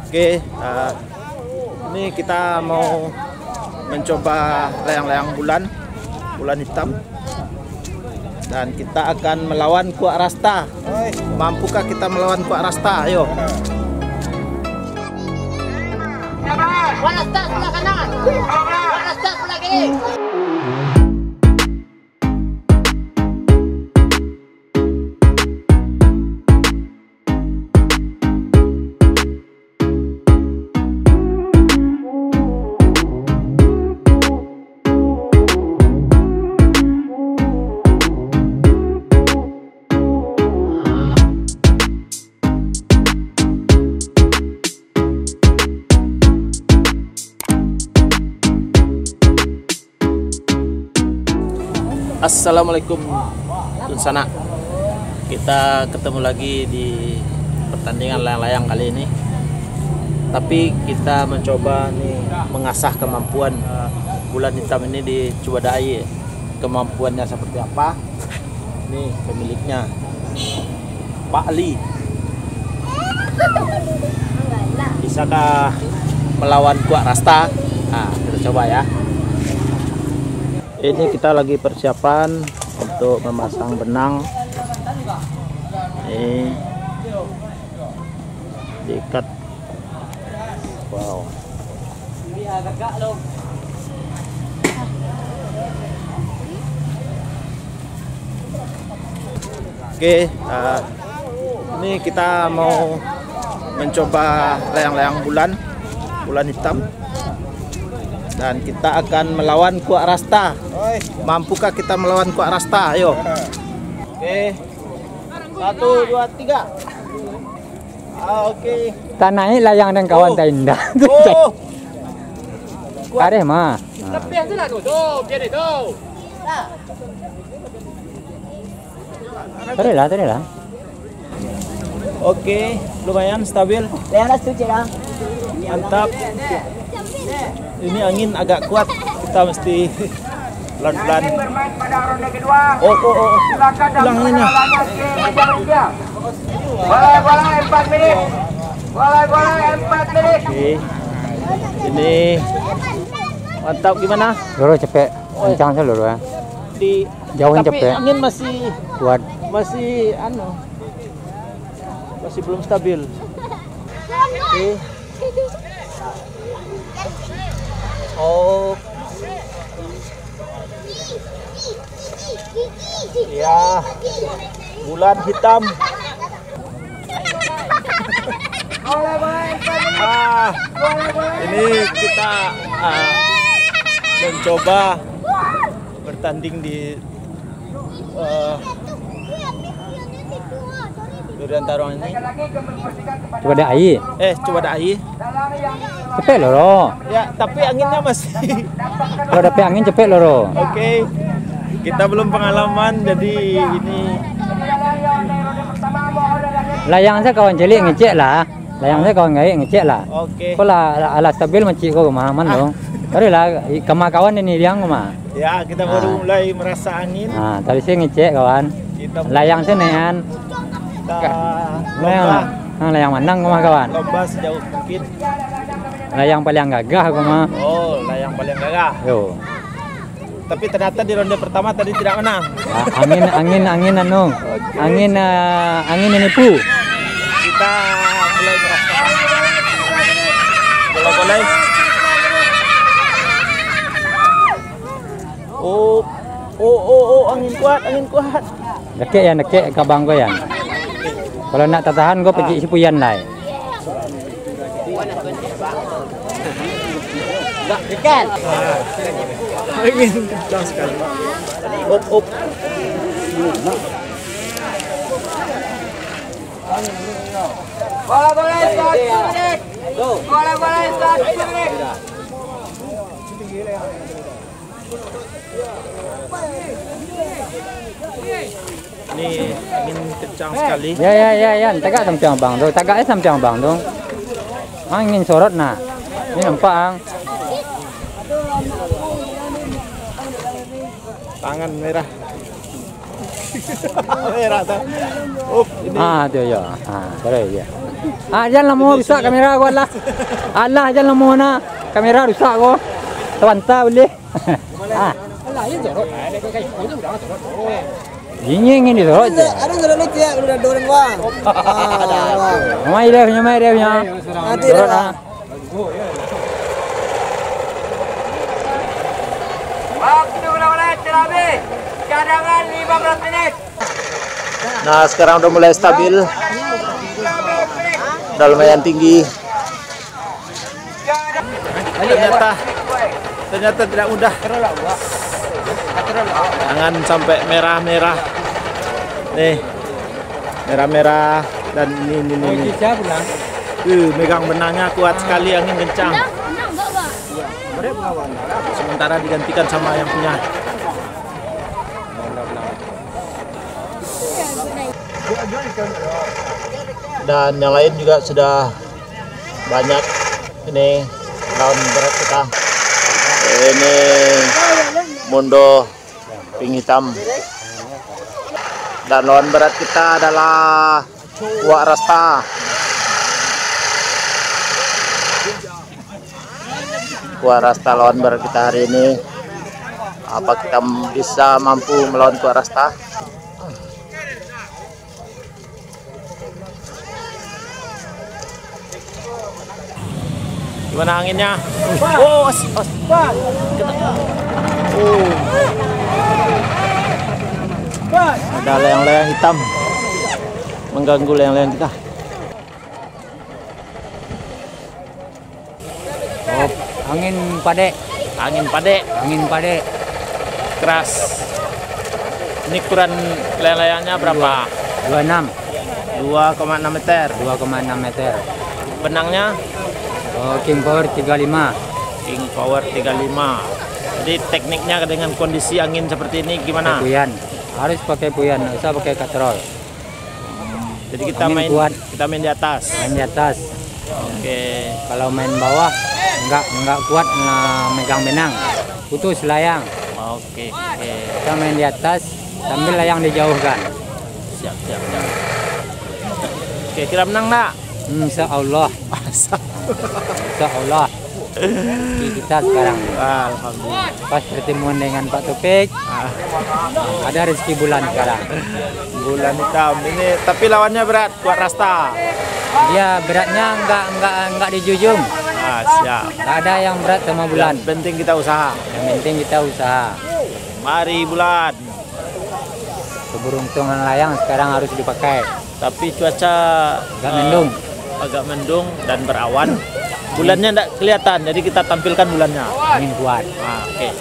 Oke, ini kita mau mencoba layang-layang bulan hitam, dan kita akan melawan kuak rasta. Mampukah kita melawan kuak rasta? Ayo. Kuak rasta sebelah kanan. Kuak rasta sebelah kiri. Assalamualaikum Tunsana. Kita ketemu lagi di pertandingan layang-layang kali ini. Tapi kita mencoba nih mengasah kemampuan bulan hitam ini di Cuwadai. Kemampuannya seperti apa? Nih pemiliknya, Pak Ali. Bisakah melawan kuak rasta? Nah, kita coba ya. Ini kita lagi persiapan untuk memasang benang. Ini diikat. Wow. Oke, ini kita mau mencoba layang-layang bulan hitam, dan kita akan melawan kuak rasta. Mampukah kita melawan kuak rasta? Ayo. Oke. 1, 2, 3. Oke. Tanahnya layang dan kawan tak indah. Oh. Kareh mah. Tepi tu lah tu. Biar tu. Tadi lah. Oke, lumayan stabil. Layang dah setuju lah. Mantap. Ini angin agak kuat. Kita mesti pelan-pelan. Bermain pada ronde kedua. Oh. Silakan dan Hilang ini. Bola 4 menit. Bola 4 menit. Oke. Ini mantap gimana? Loro cepet. Kencang sih loro ya. Di Jauhin tapi cepet. angin masih Kuat. masih belum stabil. Oke. Oh. Ya. Bulan hitam. Ini kita mencoba bertanding di Durian Tarong ini. Cuwadai. Cuwadai. Cepet loro. Ya, tapi anginnya masih. Kalau dapat angin cepet loro. Oke. Kita belum pengalaman, jadi ini Layang saya kawan celik ngecek lah. Layang saya kawan gaik ngecek lah. oke. Kalau ala stabil macik kau mahaman dong. Tadi lah kama kawan ini liang mah. Ya, kita baru mulai merasa angin. Nah, tadi saya ngecek kawan. Kita Layang saya nean. lomba, Layang manang kau mah kawan. lomba sejauh mungkin. Layang paling gagah kau mah. Oh, layang paling gagah. Yo. Tapi ternyata di ronde pertama tadi tidak menang. Angin anu. Angin menipu. Kita mulai merasa bola-bola. Oh, angin kuat. Dekek kabang kau yan. Kalau nak tertahan kau pergi sipuyan lah. Dekat. Angin kencang sekali. Op. Bola 1 menit. Bola 1 menit. Ini angin kencang sekali. Ya. Tagak sampai bang tu. Tagak sampai bang tu. Angin sorot nak. Ini nampak ang. Tangan merah. Merah tuh. Ini. Tu ya. Boleh ya. Janganlah mau rusak kamera gua lah. Allah janganlah mau na kamera rusak gua. Tawanta boleh. Ini sorot je. Ada sorot lu tiap udah dorong bang. Mai dia punya. Sorot ah. Waktu berapa menit terakhir? Cadangan 15 menit. Nah, sekarang udah mulai stabil. Udah lumayan tinggi. Ternyata tidak mudah. Jangan sampai merah-merah. Nih. Merah-merah dan ini. Megang benangnya kuat sekali, angin kencang. Sementara digantikan sama yang punya. Dan yang lain juga sudah banyak. Ini lawan berat kita. Ini Mundo pink hitam. Dan lawan berat kita adalah Wak Rasta. Wak Rasta lawan berat kita hari ini. Apa kita bisa mampu melawan Wak Rasta? Gimana anginnya? Oh, ada layang-layang hitam mengganggu layang-layang kita. Oh, angin pade. Angin pade. Keras. Ini ukuran layang-layangnya berapa? 26. 2,6 meter. 2,6 meter. Benangnya King Power 35. King Power 35. Jadi tekniknya dengan kondisi angin seperti ini gimana? Puyan. Harus pakai puyan, nggak usah pakai katrol. Jadi kita Angin main kuat. kita main di atas. Main di atas. Oke. Kalau main bawah nggak kuat megang benang. Putus layang. Oke. Kita main di atas sambil layang dijauhkan. Siap. Oke, kira menang enggak? Insya Allah. Insya Allah. Di kita sekarang. Alhamdulillah. Pas pertemuan dengan Pak Topik, ada rezeki bulan sekarang. Bulan hitam ini, tapi lawannya berat, Wak Rasta. Dia beratnya nggak dijujung. Siap. Nggak ada yang berat sama bulan. Yang penting kita usaha. Yang penting kita usaha. Mari bulan. Keberuntungan layang sekarang harus dipakai. Tapi cuaca agak mendung dan berawan. Bulannya tidak kelihatan, jadi kita tampilkan bulannya. Angin kuat. Oke.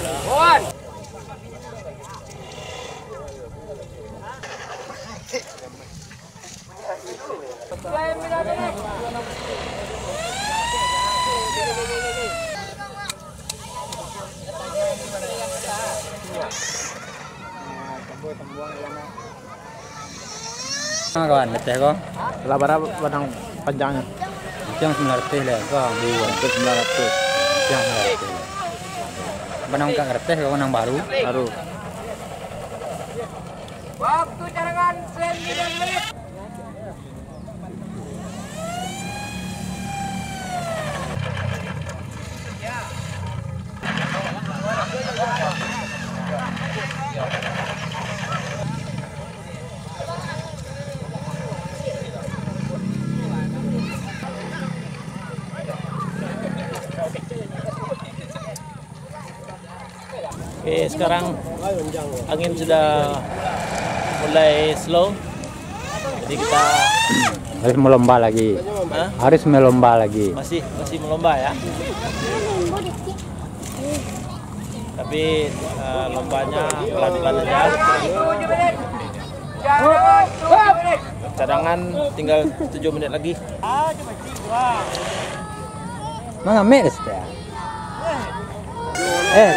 Kawan, betul kok. Berapa benang panjangnya? Yang 900 lah, kok. 900. Yang 900. Benang tak ngerti, kok benang baru. Waktu cadangan 9 menit. Oke, sekarang angin sudah mulai slow. Jadi kita Harus melomba lagi. Harus melomba lagi. masih melomba ya. Tapi lombanya pelan-pelan aja. 7 menit. Cadangan 7 menit. Cadangan tinggal 7 menit lagi. Mana mes ya?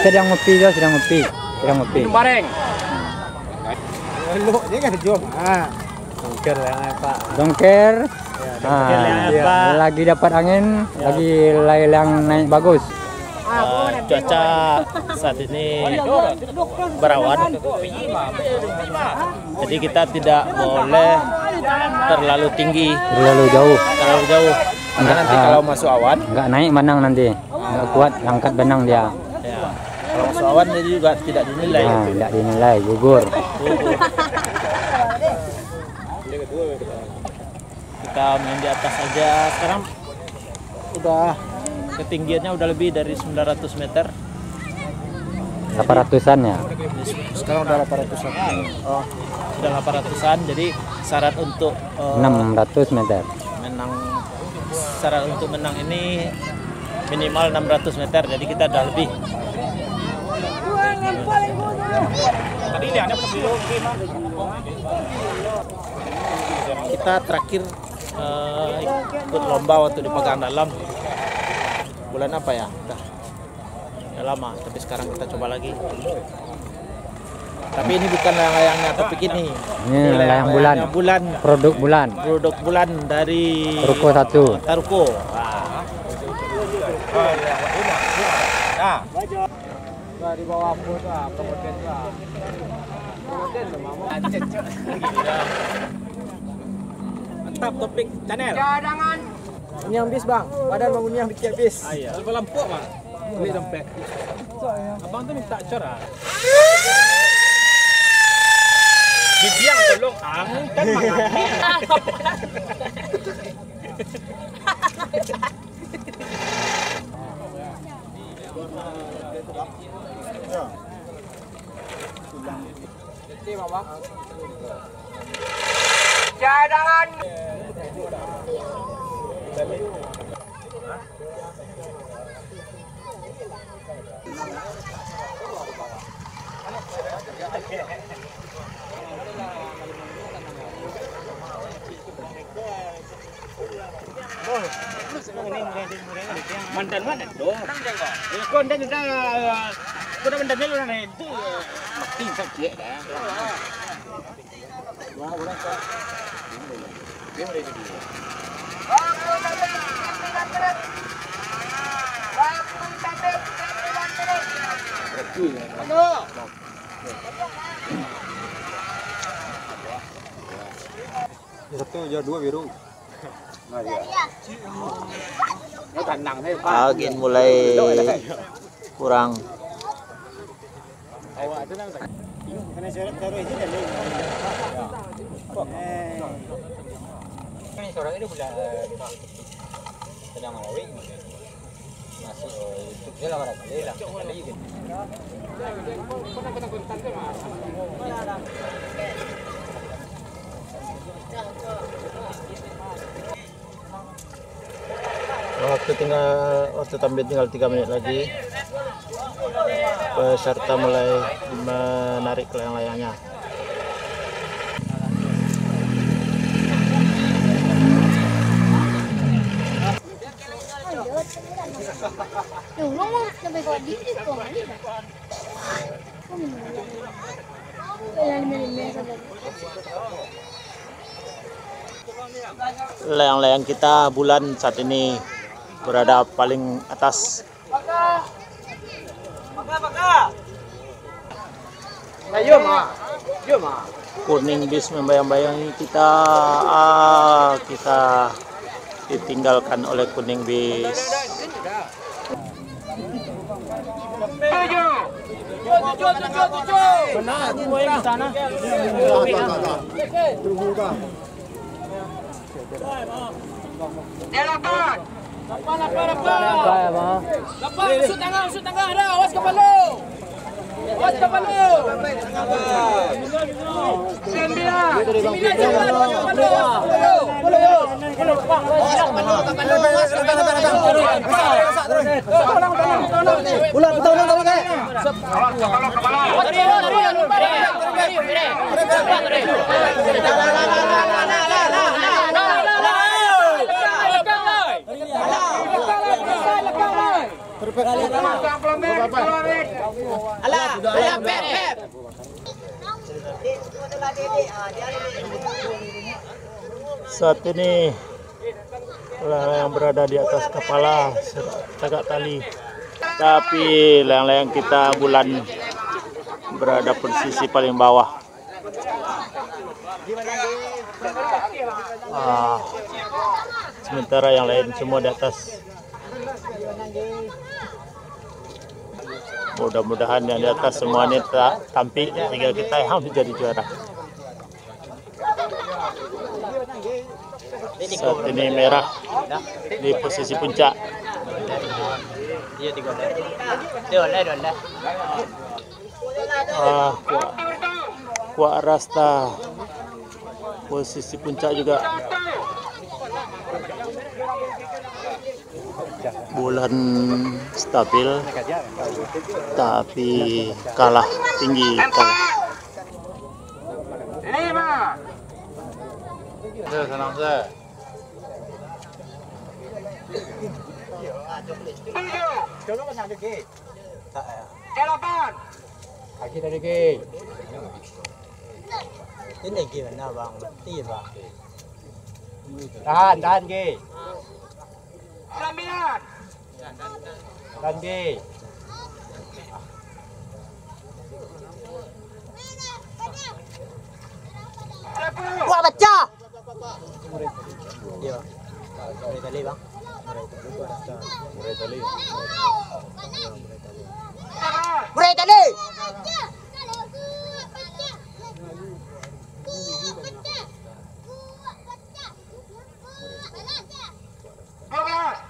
Sedang ngopi. Bareng. Lu dia kan jom. Dongker lah Pak. Dongker. Lagi Lagi dapat angin, lagi layang naik bagus. Cuaca saat ini berawan, jadi kita tidak boleh terlalu tinggi, Terlalu jauh. karena nanti kalau masuk awan, Nggak naik benang nanti. Nggak kuat angkat benang dia. ya, kalau masuk awan dia juga tidak dinilai. Nah, tidak dinilai, gugur. Kita main di atas saja. Sekarang udah ketinggiannya udah lebih dari 900 meter. 800-an ya. Sekarang udah 800-an. Oh, sudah 800-an. Jadi syarat untuk 600 meter. syarat untuk menang ini minimal 600 meter. Jadi kita udah lebih. Kita terakhir ikut lomba waktu di Pagang Dalam bulan apa ya? Udah lama, tapi sekarang kita coba lagi. Tapi ini bukan layang-layangnya, tapi gini. Ini layang bulan. Bulan. Produk bulan. Produk bulan dari Ruko 1. Taruko. Di bawah pun kemudian Mantap topik channel. cadangan. Ini yang bis bang, badan bangun yang bikin bis. Iya. Lampu bang. Beli dompet. Abang tuh minta cara. Bibiang tolong angkat Cadangan. Mandan mana dong? Kau dan juga kau dah mandan dulu nih. Itu mati sakit dah. Satu, ya dua biru. Angin mulai kurang. Waktu tampil tinggal 3 menit lagi. Peserta mulai menarik layang-layangnya. Layang-layang kita bulan saat ini berada paling atas. Kuning bis membayang-bayangi kita. Kita ditinggalkan oleh kuning bis. Benar, gue di sana. Delapan. Lapan, usut tangga dah. Awas kepala. Awas kepala. 9. Saat ini yang berada di atas kepala tagak tali. Tapi layang-layang kita bulan berada posisi paling bawah. Sementara yang lain semua di atas. Mudah-mudahan yang di atas semuanya tampil sehingga kita yang menjadi juara. Saat ini merah di posisi puncak. Kuak Rasta posisi puncak juga. Bulan stabil tapi kalah tinggi. Senang saya. Kaki dari ke. Ini gimana bang? Tiba. Tahan ke. Tahan ke. Wah baca. Iya. Murai tali bang. Murai tali.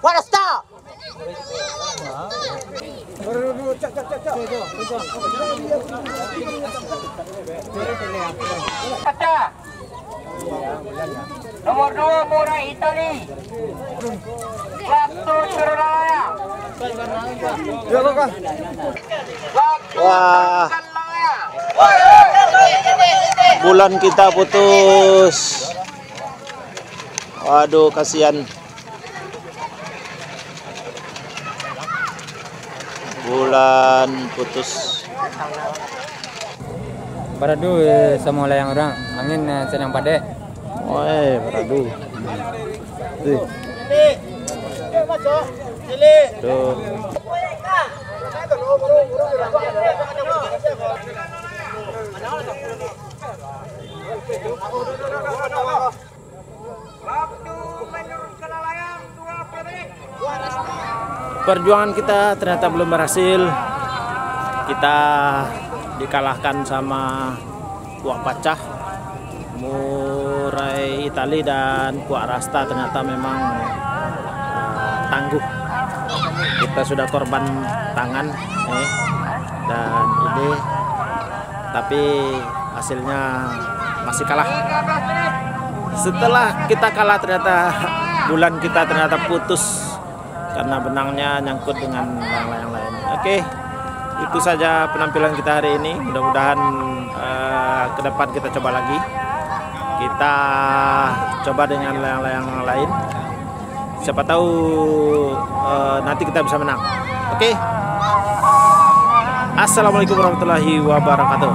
Waras tak? Nomor 2 Murai Itali. Waktu Suralaya. Wah, bulan kita putus. Waduh, kasihan. Bulan putus. Beradu semua layang orang, angin sedang padai. Oi, beradu. Tuh. Tuh. Perjuangan kita ternyata belum berhasil. Kita dikalahkan sama Kuak Pacah, Murai Itali dan Kuak Rasta. Ternyata memang tangguh. Kita sudah korban tangan dan ini, tapi hasilnya masih kalah. Setelah kita kalah ternyata bulan kita ternyata putus karena benangnya nyangkut dengan layang-layang lain. Oke, itu saja penampilan kita hari ini. Mudah-mudahan ke depan kita coba lagi. Kita coba dengan layang-layang lain. Siapa tahu nanti kita bisa menang. Oke. Assalamualaikum warahmatullahi wabarakatuh.